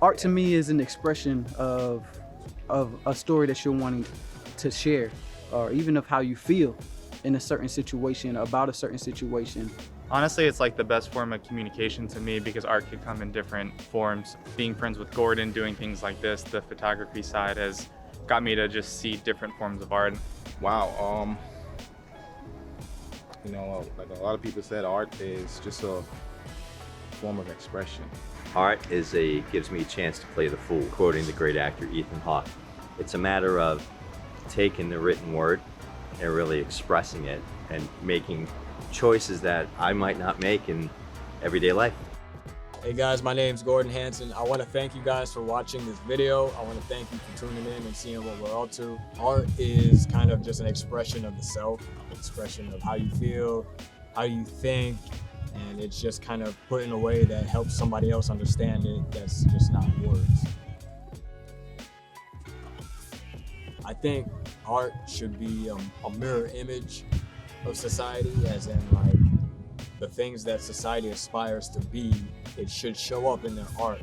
Art to me is an expression of a story that you're wanting to share, or even of how you feel in a certain situation, about a certain situation. Honestly, it's like the best form of communication to me because art could come in different forms. Being friends with Gordon, doing things like this, the photography side has got me to just see different forms of art. Wow. Like a lot of people said, art is just a form of expression. Art gives me a chance to play the fool, quoting the great actor Ethan Hawke. It's a matter of taking the written word and really expressing it and making choices that I might not make in everyday life. Hey guys, my name's Gordon Hanson. I want to thank you guys for watching this video. I want to thank you for tuning in and seeing what we're up to. Art is kind of just an expression of the self, expression of how you feel, how you think, and it's just kind of put in a way that helps somebody else understand it that's just not words. I think art should be a mirror image of society, as in like the things that society aspires to be, it should show up in their art.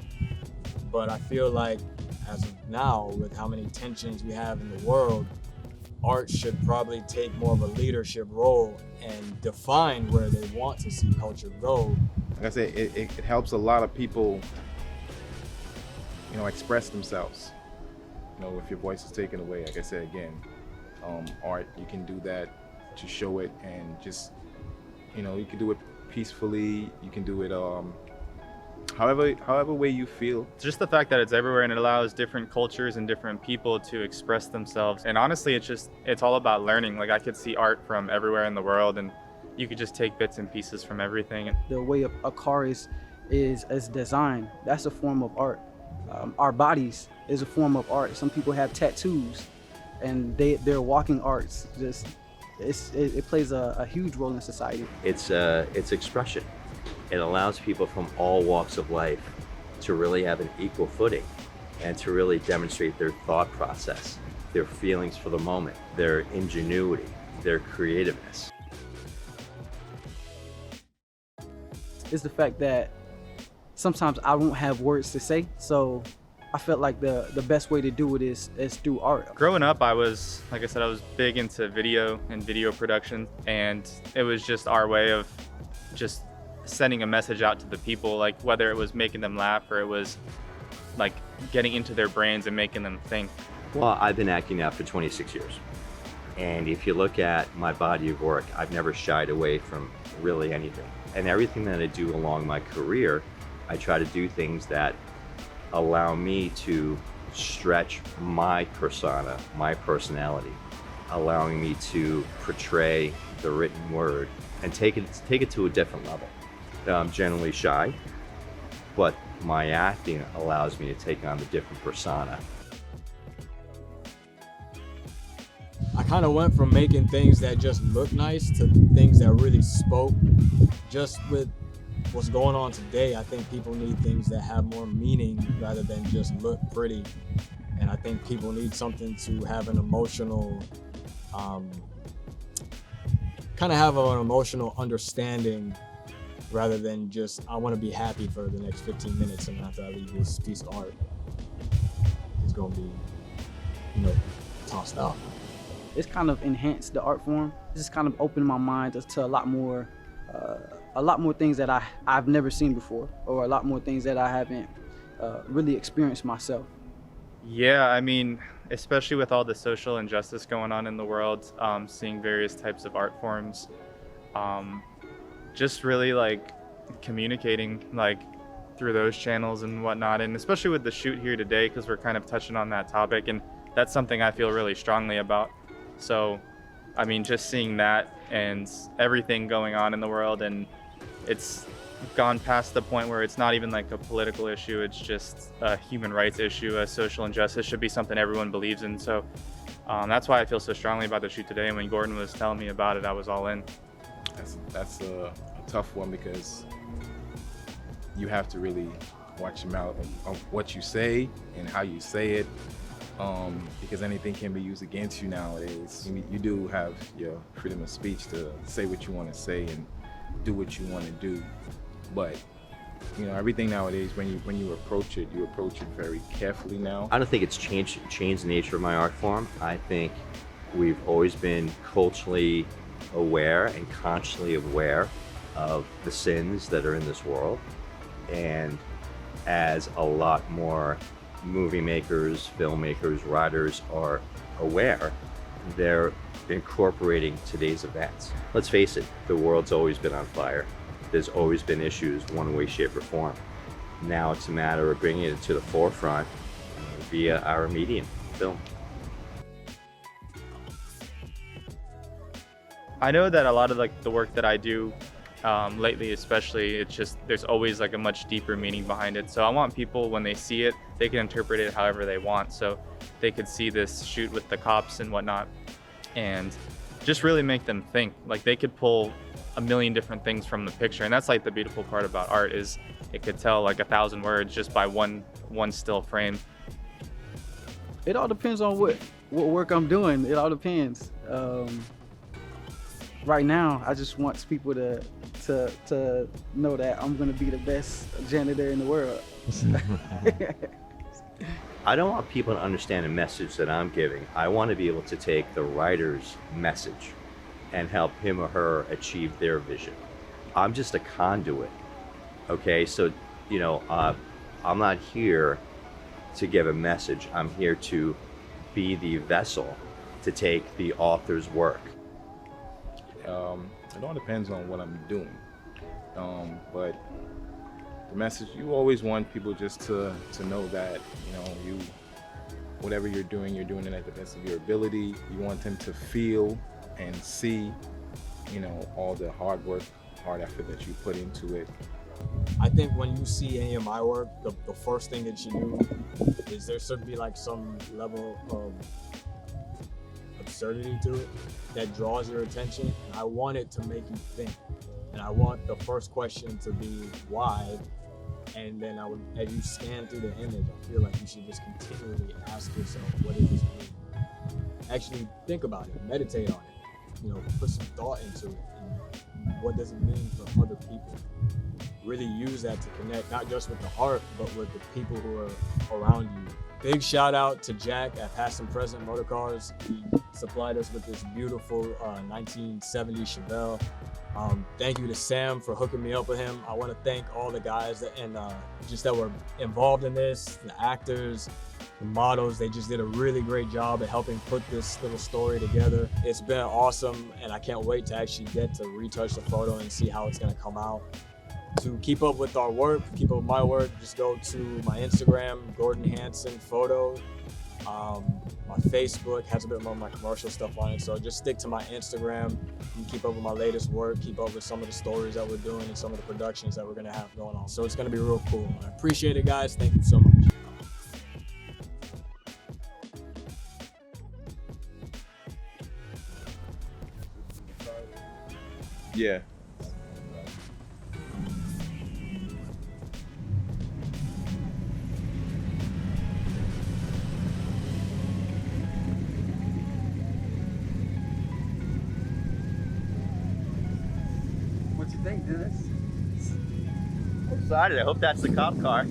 But I feel like as of now, with how many tensions we have in the world, art should probably take more of a leadership role and define where they want to see culture go. Like I said, it helps a lot of people, express themselves. If your voice is taken away, like I said again, art, you can do that to show it, and just, you can do it peacefully. You can do it however way you feel. Just the fact that it's everywhere and it allows different cultures and different people to express themselves. And honestly, it's all about learning. Like I could see art from everywhere in the world, and you could just take bits and pieces from everything. The way a car is designed, that's a form of art. Our bodies is a form of art. Some people have tattoos, and they're walking arts. It plays a huge role in society. It's expression. It allows people from all walks of life to really have an equal footing and to really demonstrate their thought process, their feelings for the moment, their ingenuity, their creativeness. It's the fact that sometimes I won't have words to say, so I felt like the best way to do it is through art. Growing up, like I said, I was big into video and video production, and it was just our way of just sending a message out to the people, like whether it was making them laugh or it was like getting into their brains and making them think. Well, I've been acting now for 26 years. And if you look at my body of work, I've never shied away from really anything. And everything that I do along my career, I try to do things that allow me to stretch my persona, my personality, allowing me to portray the written word and take it to a different level. I'm generally shy, but my acting allows me to take on the different persona. I kind of went from making things that just look nice to things that really spoke. Just with what's going on today, I think people need things that have more meaning rather than just look pretty. And I think people need something to have an emotional, kind of have an emotional understanding, rather than just, I want to be happy for the next 15 minutes and after I leave this piece of art, it's going to be, tossed out. It's kind of enhanced the art form. It's just kind of opened my mind to a lot more things that I've never seen before, or a lot more things that I haven't really experienced myself. Yeah, I mean, especially with all the social injustice going on in the world, seeing various types of art forms, just really like communicating like through those channels and whatnot, and especially with the shoot here today, because we're kind of touching on that topic, and that's something I feel really strongly about. So I mean, just seeing that and everything going on in the world, and it's gone past the point where it's not even like a political issue, it's just a human rights issue. A social injustice should be something everyone believes in. So that's why I feel so strongly about the shoot today, and when Gordon was telling me about it, I was all in. That's a tough one, because you have to really watch your mouth of what you say and how you say it, because anything can be used against you nowadays. You do have your freedom of speech to say what you want to say and do what you want to do, but You know, everything nowadays, when you approach it very carefully now. I don't think it's changed the nature of my art form. I think we've always been culturally aware and consciously aware of the sins that are in this world. And as a lot more movie makers, filmmakers, writers are aware, they're incorporating today's events. Let's face it, the world's always been on fire. There's always been issues one way, shape, or form. Now it's a matter of bringing it to the forefront via our medium, film. I know that a lot of like the work that I do lately, especially, it's just there's always like a much deeper meaning behind it. So I want people, when they see it, they can interpret it however they want. So they could see this shoot with the cops and whatnot, and just really make them think. Like they could pull a million different things from the picture, and that's like the beautiful part about art, is it could tell like 1,000 words just by one still frame. It all depends on what work I'm doing. It all depends. Right now, I just want people to know that I'm gonna be the best janitor in the world. I don't want people to understand a message that I'm giving. I want to be able to take the writer's message and help him or her achieve their vision. I'm just a conduit, okay? So, you know, I'm not here to give a message. I'm here to be the vessel to take the author's work. It all depends on what I'm doing. But the message, you always want people just to know that, you know, whatever you're doing it at the best of your ability. You want them to feel and see, you know, all the hard work, hard effort that you put into it. I think when you see any of my work, the first thing that you do is there should be like some level of absurdity to it that draws your attention. And I want it to make you think. And I want the first question to be why. And then as you scan through the image, I feel like you should just continually ask yourself, what does this mean? Actually think about it, meditate on it, you know, put some thought into it. And what does it mean for other people? Really use that to connect, not just with the art, but with the people who are around you. Big shout out to Jack at Past and Present Motorcars. He supplied us with this beautiful 1970 Chevelle. Thank you to Sam for hooking me up with him. I want to thank all the guys that were involved in this, the actors, the models. They just did a really great job at helping put this little story together. It's been awesome, and I can't wait to actually get to retouch the photo and see how it's gonna come out. To keep up with our work, keep up with my work, just go to my Instagram, Gordon Hanson Photo. My Facebook has a bit more of my commercial stuff on it, so just stick to my Instagram. You can keep up with my latest work, keep up with some of the stories that we're doing and some of the productions that we're gonna have going on. So it's gonna be real cool. I appreciate it, guys. Thank you so much. Yeah. What you think, Dennis? I'm excited. I hope that's the cop car.